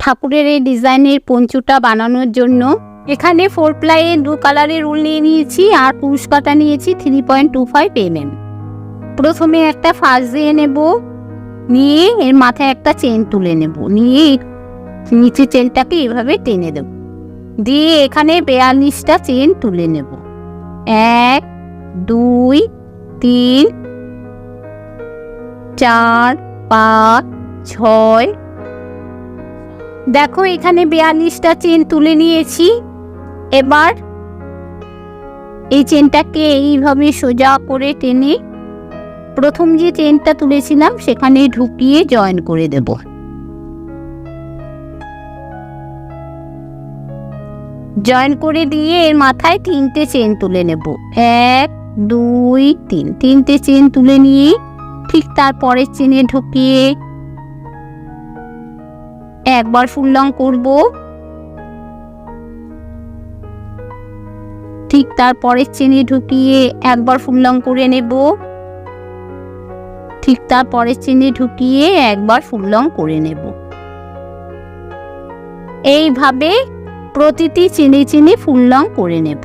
ঠাকুরের এই ডিজাইনের পঞ্চুটা বানানোর জন্য এখানে 4 প্লাইয়ের 2 কালারের উল নিয়ে নিয়েছি আর কুরুশ কাটা নিয়েছি 3.25 mm। প্রথমে একটা ফাঁস দিয়ে নেব, নিয়ে এর মাথায় একটা চেন তুলে নেব, নিয়ে নিচে চেনটাকে এভাবে টেনে দেব, দিয়ে এখানে 42টা চেন তুলে নেব। 1 2 3 4 5 6। দেখো এখানে 42টা চেন তুলে নিয়েছি। এবার এই চেনটাকে এইভাবে সোজা করে টেনে প্রথম যে চেনটা তুলেছিলাম সেখানে ঢুকিয়ে জয়েন করে দেব। জয়েন করে দিয়ে এর মাথায় 3টে চেন তুলে নেব। 1 2 3, 3টে চেন তুলে নিয়ে ঠিক তারপরের চেনে ঢুকিয়ে একবার ফুল লং করব, ঠিক তারপরের চেনে ঢুকিয়ে একবার ফুল লং করে নেব, ঠিক তারপরের চেনে ঢুকিয়ে একবার ফুল লং করে নেব। এইভাবে প্রতিটি চেনে চেনে ফুল লং করে নেব।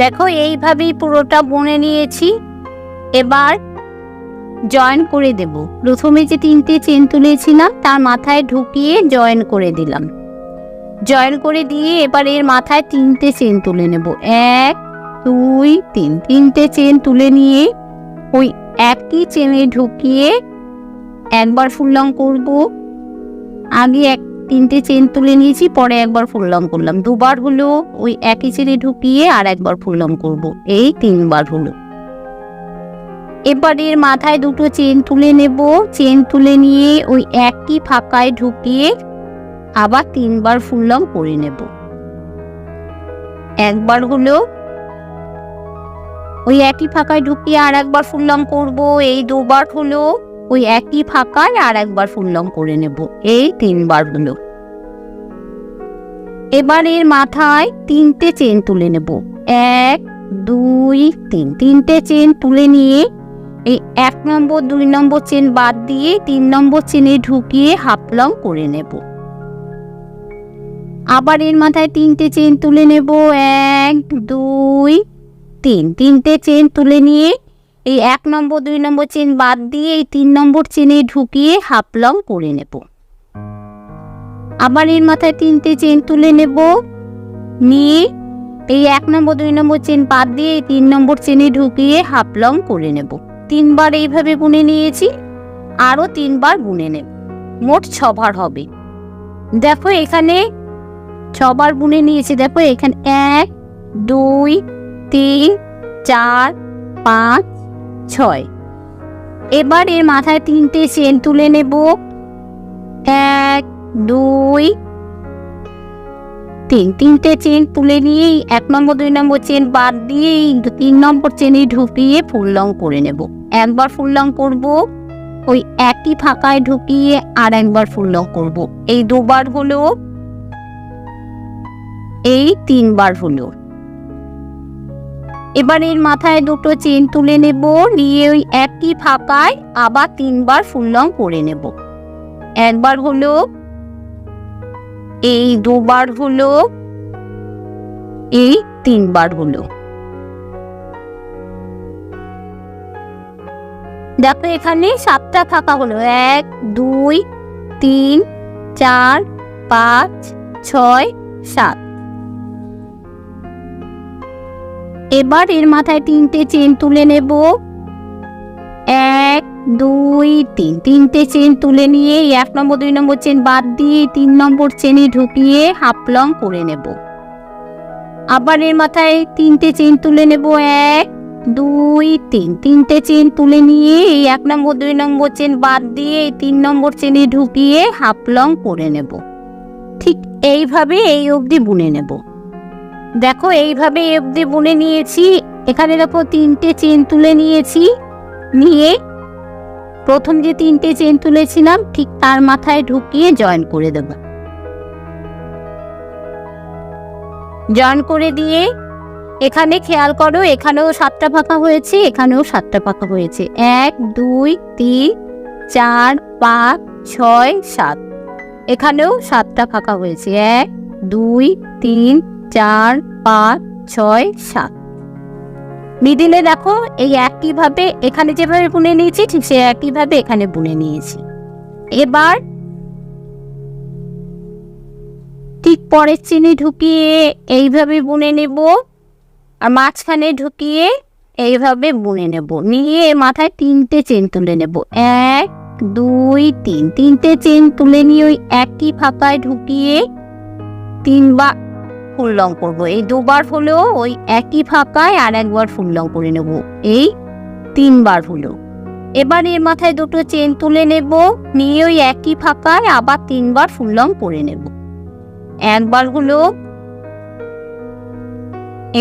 দেখো এইভাবেই পুরোটা বুনে নিয়েছি। এবার জয়েন করে দেব। প্রথমে যে 3টে চেন তুলেছিলাম তার মাথায় ঢুকিয়ে জয়েন করে দিলাম। জয়েন করে দিয়ে এবার এর মাথায় 3টে চেন তুলে নেব। 1 2 3, 3টে চেন তুলে নিয়ে ওই একই চেনে ঢুকিয়ে একবার ফুল লং করব। আগে 3টে চেন তুলে নিয়েছি, পরে একবার ফুল লং করলাম। দুবার হলো ওই একই চেনে ঢুকিয়ে আর একবার ফুল লং করব। এই 3বার হলো। এবার এর মাথায় 2টো চেন তুলে নেব। চেন তুলে নিয়ে ওই একই ফাঁকায় ঢুকিয়ে আবার 3বার ফুল লং করে নেব। একবার হলো ওই একই ফাঁকায় ঢুকিয়ে আর একবার ফুল লং করব। এই 2বার হলো ওই একই ফাঁকায় আর একবার ফুল লং করে নেব। এই 3বার হলো। এবার এর মাথায় 3টে চেন তুলে নেব। 1 2 3, 3টে চেন তুলে নিয়ে এই 1 নম্বর 2 নম্বর চেন বাদ দিয়ে 3 নম্বর চেনে ঢুকিয়ে হাফ লং করে নেব। আবার এর মাথায় 3টে চেন তুলে নেব। 1 2 3, 3টে চেন তুলে নিয়ে এই 1 নম্বর 2 নম্বর চেন বাদ দিয়ে এই 3 নম্বর চেনে ঢুকিয়ে হাফ লং করে নেব। আবার এর মাথায় 3টে চেন তুলে নেব, নিয়ে এই 1 নম্বর 2 নম্বর চেন বাদ দিয়ে এই 3 নম্বর চেনে ঢুকিয়ে হাফ লং করে নেব। 3বার এইভাবে বুনে নিয়েছি, আরো 3বার বুনে নেব। মোট 6বার হবে। দেখো এখানে 6বার বুনে নিয়েছি। দেখো এখানে 1 2 3 4 5 6। এবার এর মাথায় 3টে চেন তুলে নেব। 1 2 3, 3টে চেন তুলে নিয়ে 1 নম্বর 2 নম্বর চেন বাদ দিয়ে 3 নম্বর চেনে ঢুকিয়ে ফুল লং করে নেব। একবার ফুল লং করব, ওই একই ফাঁকায় ঢুকিয়ে আর একবার ফুল লং করব। এই 2বার হলো, এই 3বার হলো। এবার এর মাথায় 2টো চেন তুলে নেব, নিয়ে ওই একই ফাঁকায় আবার 3বার ফুল লং করে নেব। একবার হলো, এই 2বার হলো, এই 3বার হলো। দেখো এখানে 7টা ফাঁকা হলো। 1 2 3 4 5 6 7। এবার এর মাথায় 3টে চেন তুলে নেব। 1 2 3, 3টে চেন তুলে নিয়ে 1 নম্বর 2 নম্বর চেন বাদ দিয়ে 3 নম্বর চেনে ঢুকিয়ে হাফ লং করে নেব। আবার এর মাথায় 3টে চেন তুলে নেব। 1 2 3, 3টে চেন তুলে নিয়ে এই 1 নম্বর 2 নম্বর চেন বাদ দিয়ে 3 নম্বর চেনে ঢুকিয়ে হাফ লং করে নেব। ঠিক এইভাবে এই অবধি বুনে নেব। দেখো এইভাবে এই অবধি বুনে নিয়েছি। এখানে দেখো 3টে চেন তুলে নিয়েছি, নিয়ে প্রথম যে 3টে চেন তুলেছিলাম ঠিক তার মাথায় ঢুকিয়ে জয়েন করে দেব। জয়েন করে দিয়ে এখানে খেয়াল করো, এখানেও 7টা ফাঁকা হয়েছে, এখানেও 7টা ফাঁকা হয়েছে। 1 2 3 4 5 6 7। এখানেও 7টা ফাঁকা হয়েছে। 1 2 3 4 5 6 7। মিডিলে দেখো এই একইভাবে এখানে যেভাবে বুনে নিয়েছি ঠিক সেই একইভাবে এখানে বুনে নিয়েছি। এবার ঠিক পরের চেনে ঢুকিয়ে এইভাবে বুনে নেব, আর মাঝখানে ঢুকিয়ে এইভাবে বুনে নেব। নিয়ে মাথায় 3টে চেন তুলে নেব। 1 2 3, 3টে চেন তুলে নিয়ে ওই একই ফাঁকায় ঢুকিয়ে 3বার ফুল লং করবো। এই 2বার হলো ওই একই ফাঁকায় আর একবার ফুল লং করে নেব, এই 3বার হলো। এবার এর মাথায় 2টো চেন তুলে নেব, নিয়ে ওই একই ফাঁকায় আবার 3বার ফুল লং করে নেব। একবার হলো,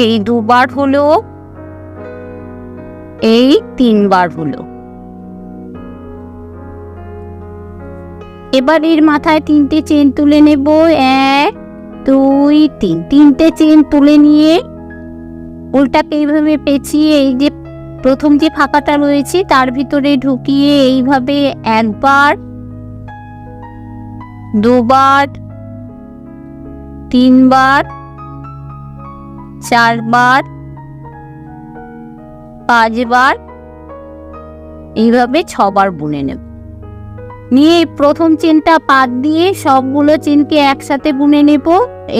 এই 2বার হলো, এই 3বার হলো। এবার এর মাথায় 3টে চেন তুলে নেব। 1 2 3, 3টে চেন তুলে নিয়ে উল্টাকে এইভাবে পেঁচিয়ে এই যে প্রথম যে ফাঁকাটা রয়েছে তার ভিতরে ঢুকিয়ে এইভাবে একবার, দুবার, 3বার, 4বার, 5বার, এইভাবে 6বার বুনে নেব। নিয়ে প্রথম চেনটা পাত দিয়ে সবগুলো চেনকে একসাথে বুনে নেব।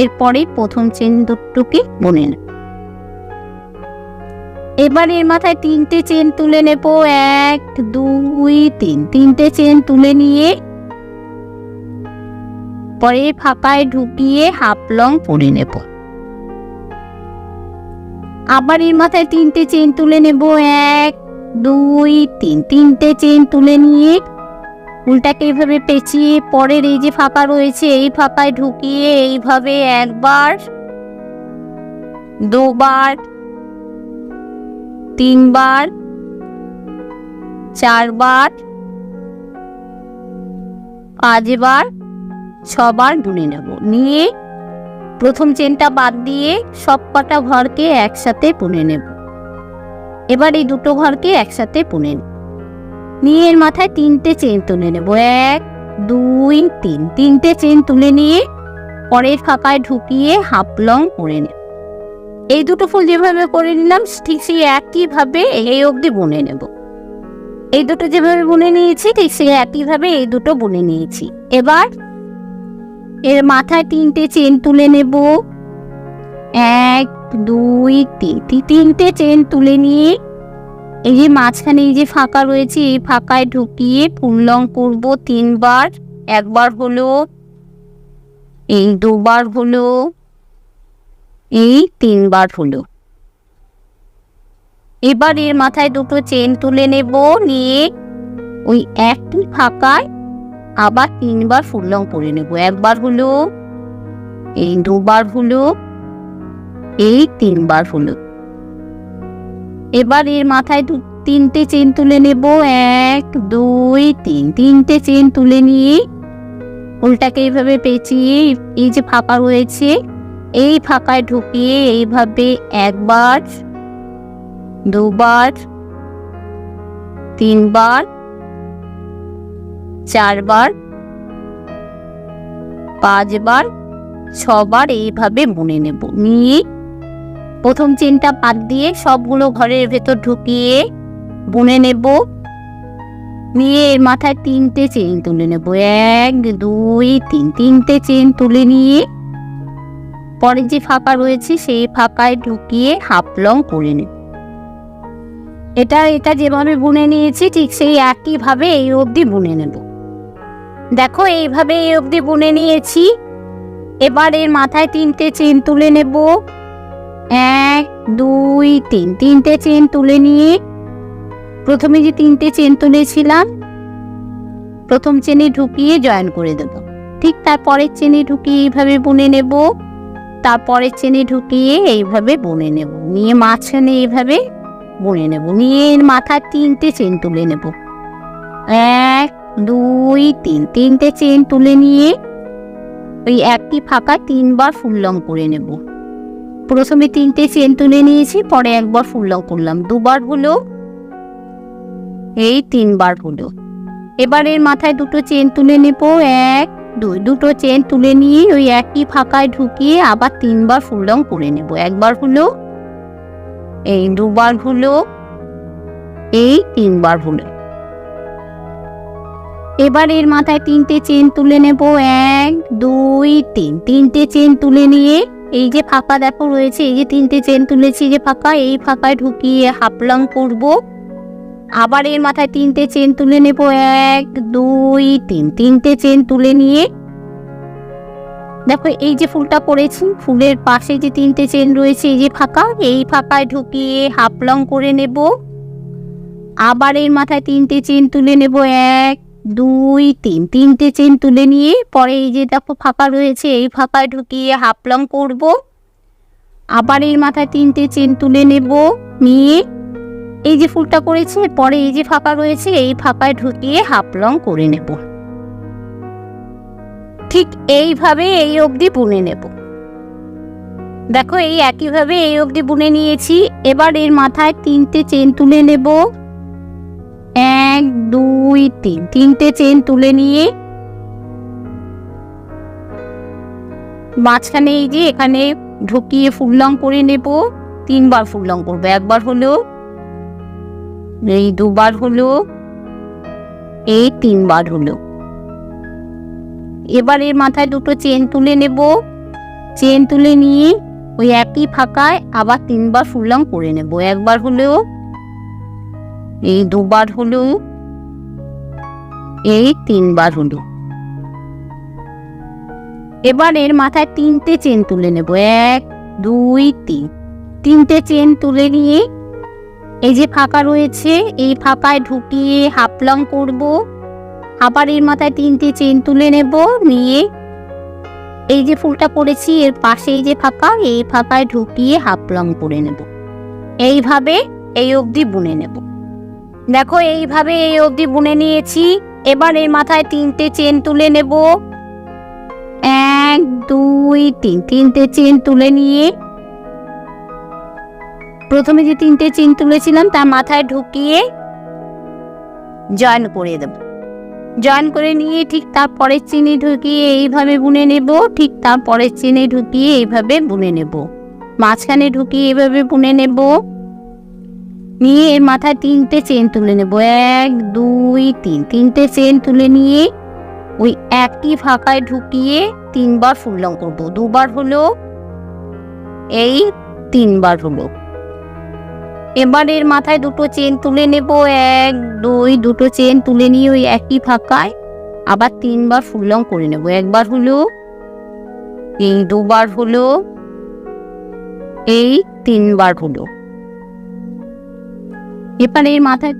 এরপরে প্রথম চেন দুটোকে বুনে নেব। এবার এর মাথায় 3টে চেন তুলে নেব। 1 2 3, 3টে চেন তুলে নিয়ে পরে ফাঁকায় ঢুকিয়ে হাফ লং করে নেব। আবার এর মাথায় 3টে চেন তুলে নেব। 1 2 3, 3টে চেন তুলে নিয়ে উল্টাকে এইভাবে পেঁচিয়ে পরের এই যে ফাঁকা রয়েছে এই ফাঁকায় ঢুকিয়ে এইভাবে একবার, দুবার, 3বার, 4বার, 5বার, 6বার বুনে নেব। নিয়ে প্রথম চেনটা বাদ দিয়ে সব কটা ঘরকে একসাথে বুনে নেব। এবার এই 2টো ঘরকে একসাথে বুনে নেব। নিয়ে এর মাথায় 3টে চেন তুলে নেব। 1 2 3, 3টে চেন তুলে নিয়ে পরের ফাঁকায় ঢুকিয়ে হাফ লং করে নেব। এই 2টো ফুল যেভাবে করে নিলাম ঠিক সেই একইভাবে এই অবধি বুনে নেব। এই 2টো যেভাবে বুনে নিয়েছি ঠিক সেই একইভাবে এই 2টো বুনে নিয়েছি। এবার এর মাথায় 3টে চেন তুলে নেব। 1 2 3, 3টে চেন তুলে নিয়ে এই যে মাঝখানে এই যে ফাঁকা রয়েছে এই ফাঁকায় ঢুকিয়ে ফুল লং করব 3বার। একবার হলো, এই 2বার হলো, এই 3বার হলো। এবার এর মাথায় 2টো চেন তুলে নেব, নিয়ে ওই একই ফাঁকায় আবার 3বার ফুল লং করে নেব। একবার হলো, এই 2বার হলো, এই 3বার হলো। এবার এর মাথায় 3টে চেন তুলে নেব। 1 2 3, 3টে চেন তুলে নিয়ে উল্টাকে এইভাবে পেঁচিয়ে এই যে ফাঁকা রয়েছে এই ফাঁকায় ঢুকিয়ে এইভাবে একবার, দুবার, 3বার, 4বার, 5বার, 6বার এইভাবে বুনে নেব। নিয়ে প্রথম চেনটা পাত দিয়ে সবগুলো ঘরের ভেতর ঢুকিয়ে বুনে নেব। নিয়ে এর মাথায় 3টে চেন তুলে নেব। 1 2 3, 3টে চেন তুলে নিয়ে পরে যে ফাঁকা রয়েছে সেই ফাঁকায় ঢুকিয়ে হাফ লং করে নেব। এটা যেভাবে বুনে নিয়েছি ঠিক সেই একইভাবে এই অবধি বুনে নেব। দেখো এইভাবে এই অবধি বুনে নিয়েছি। এবার এর মাথায় 3টে চেন তুলে নেব। 1 2 3, 3টে চেন তুলে নিয়ে প্রথমে যে 3টে চেন তুলেছিলাম প্রথম চেনে ঢুকিয়ে জয়েন করে দেব। ঠিক তারপরের চেনে ঢুকিয়ে এইভাবে বুনে নেব, তারপরের চেনে ঢুকিয়ে এইভাবে বুনে নেব। নিয়ে মাঝখানে এইভাবে বুনে নেব। নিয়ে এর মাথায় 3টে চেন তুলে নেব। 1 2 3, 3টে চেন তুলে নিয়ে ওই একই ফাঁকা 3বার ফুল লং করে নেব। প্রথমে 3টে চেন তুলে নিয়েছি, পরে একবার ফুল লং করলাম, 2বার হলো, এই 3বার হলো। এবার এর মাথায় 2টো চেন তুলে নেব। 1 দুটো চেন তুলে নিয়ে ওই একই ফাঁকায় ঢুকিয়ে আবার 3বার ফুল রং করে নেব। একবার হলো, এই দুবার হলো, এই 3বার হলো। এবার এর মাথায় 3টে চেন তুলে নেব। 1 2 3, 3টে চেন তুলে নিয়ে এই যে ফাঁকা দেখো রয়েছে, এই যে 3টে চেন তুলেছি যে ফাঁকা, এই ফাঁকায় ঢুকিয়ে হাফ লং করব। আবার এর মাথায় 3টে চেন তুলে নেব। 1 2 3, 3টে চেন তুলে নিয়ে দেখো এই যে ফুলটা করেছি, ফুলের পাশে যে 3টে চেন রয়েছে এই যে ফাঁকা, এই ফাঁকায় ঢুকিয়ে হাফ লং করে নেব। আবার এর মাথায় 3টে চেন তুলে নেব। 1 2 3, 3টে চেন তুলে নিয়ে পরে এই যে দেখো ফাঁকা রয়েছে, এই ফাঁকায় ঢুকিয়ে হাফ লং করব। আবার এর মাথায় 3টে চেন তুলে নেব, নিয়ে এই যে ফুলটা করেছি পরে এই যে ফাঁকা রয়েছে এই ফাঁকায় ঢুকিয়ে হাফ লং করে নেব। ঠিক এইভাবে এই অবধি বুনে নেব। দেখো এই একইভাবে এই অবধি বুনে নিয়েছি। এবার এর মাথায় 3টে চেন তুলে নেব। 1 2 3, 3টে চেন তুলে নিয়ে মাঝখানে এই যে এখানে ঢুকিয়ে ফুল লং করে নেব। 3বার ফুল লং করবো। একবার হলো, এই দুবার হলো, এই 3বার হলো। এবার এর মাথায় দুটো চেন তুলে নেব। চেন তুলে নিয়ে ওই একই ফাঁকায় আবার 3বার ফুল লং করে নেব। একবার হলো, এই দুবার হলো, এই 3বার হলো। এবার এর মাথায় 3টে চেন তুলে নেব। 1 2 3, 3টে চেন তুলে নিয়ে এই যে ফাঁকা রয়েছে এই ফাঁকায় ঢুকিয়ে হাফ লং করব। আবার এর মাথায় 3টে চেন তুলে নেব, নিয়ে এই যে ফুলটা করেছি এর পাশে এই যে ফাঁকা, এই ফাঁকায় ঢুকিয়ে হাফ লং করে নেব। এইভাবে এই অবধি বুনে নেব। দেখো এইভাবে এই অবধি বুনে নিয়েছি। এবার এর মাথায় 3টে চেন তুলে নেব। 1 2 3, 3টে চেন তুলে নিয়ে প্রথমে যে 3টে চেন তুলেছিলাম তার মাথায় ঢুকিয়ে জয়েন করে দেব। জয়েন করে নিয়ে ঠিক তার পরের চেনে ঢুকিয়ে এইভাবে বুনে নেব। ঠিক তার পরের চেনে ঢুকিয়ে এইভাবে বুনে নেব। মাঝখানে ঢুকিয়ে এইভাবে বুনে নেব। নিয়ে এর মাথায় 3টে চেন তুলে নেব। 1 2 3, 3টে চেন তুলে নিয়ে ওই একই ফাঁকায় ঢুকিয়ে 3বার ফুল লং করব। দুবার হলো, এই 3বার হলো। এবার এর মাথায় দুটো চেন তুলে নেব। 1 2, দুটো চেন তুলে নিয়ে ওই একই ফাঁকায় আবার 3বার ফুল লং করে নেব। একবার হলো, এই দুবার হলো, এই 3বার হলো। এবার এর মাথায়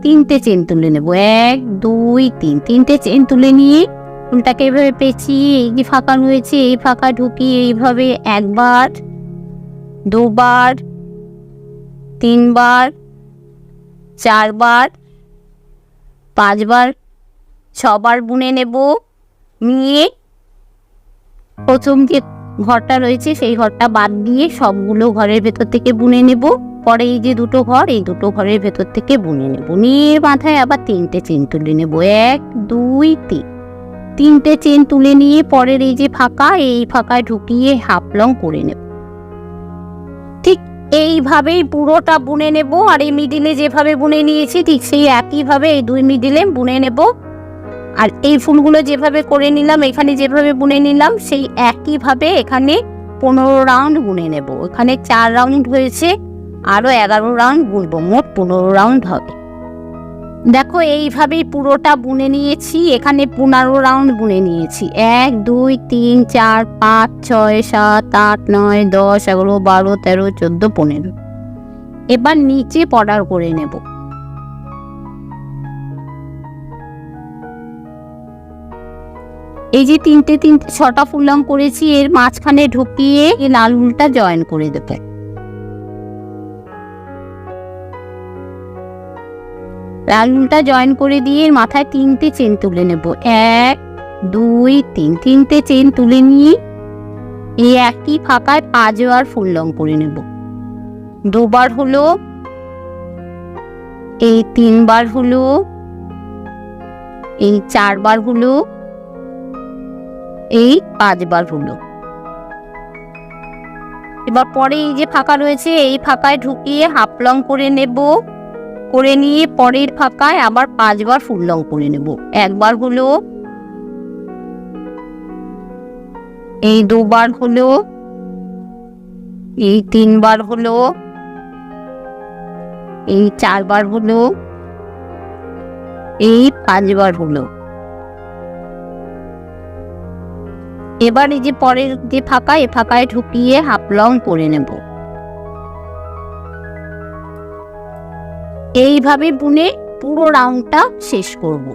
3টে চেন তুলে নেব। 1 2 3, 3টে চেন তুলে নিয়ে ফুলটাকে এইভাবে পেঁচিয়ে এই যে ফাঁকা রয়েছে এই ফাঁকা ঢুকিয়ে এইভাবে 1বার 2বার 3বার 4বার 5বার 6বার বুনে নেব। নিয়ে প্রথম যে ঘরটা রয়েছে সেই ঘরটা বাদ দিয়ে সবগুলো ঘরের ভেতর থেকে বুনে নেব। পরে এই যে দুটো ঘর, এই দুটো ঘরের ভেতর থেকে বুনে নেব। নিয়ে মাথায় আবার 3টে চেন তুলে নেব। 1 2 3, 3টে চেন তুলে নিয়ে পরের এই যে ফাঁকা এই ফাঁকায় ঢুকিয়ে হাফ লং করে নেব। ঠিক এইভাবেই পুরোটা বুনে নেব। আর এই মিডিলে যেভাবে বুনে নিয়েছি ঠিক সেই একইভাবে এই 2 মিডিলে বুনে নেব। আর এই ফুলগুলো যেভাবে করে নিলাম এখানে যেভাবে বুনে নিলাম সেই একইভাবে এখানে 15 রাউন্ড বুনে নেব। এখানে 4 রাউন্ড হয়েছে, আরো 11 রাউন্ড বুনবো, মোট 15 রাউন্ড হবে। দেখো এইভাবেই পুরোটা বুনে নিয়েছি। এখানে 15 রাউন্ড বুনে নিয়েছি। 1 2 3 4 5 6 7 8 9 10 11 12 13 14 15। এবার নিচে বর্ডার করে নেব। এই যে 3টে 6টা ফুল লং করেছি এর মাঝখানে ঢুকিয়ে এই লাল উলটা জয়েন করে দেব। লাল উলটা জয়েন করে দিয়ে মাথায় 3টে চেন তুলে নেব। 1 2 3, 3টে চেন তুলে নিয়ে এই একই ফাঁকায় 5বার ফুল লং করে নেব। দুবার হলো, এই 3বার হলো, এই 4বার হলো, এই 5 বার হলো। এবার পরে এই যে ফাঁকা রয়েছে এই ফাঁকায় ঢুকিয়ে হাফ লং করে নেব, করে নিয়ে পরের ফাঁকায় আবার 5 বার ফুল লং করে নেব। একবার হলো, এই 2 বার হলো, এই 3 বার হলো, এই 4 বার হলো, এই 5 বার হলো। এবার এই যে পরের যে ফাঁকা এই ফাঁকায় ঢুকিয়ে হাফ লং করে নেব। এইভাবে বুনে পুরো রাউন্ডটা শেষ করব।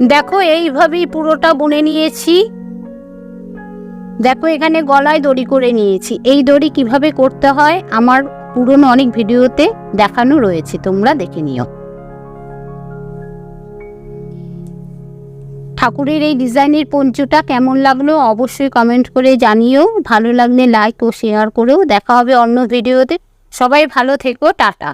দেখো এইভাবেই পুরোটা বুনে নিয়েছি। দেখো এখানে গলায় দড়ি করে নিয়েছি। এই দড়ি কিভাবে করতে হয় আমার পুরনো অনেক ভিডিওতে দেখানো রয়েছে, তোমরা দেখে নিও। ঠাকুরের এই ডিজাইনের পঞ্চটা কেমন লাগলো অবশ্যই কমেন্ট করে জানিও। ভালো লাগলে লাইক ও শেয়ার করেও। দেখা হবে অন্য ভিডিওতে। সবাই ভালো থেকো, টাটা।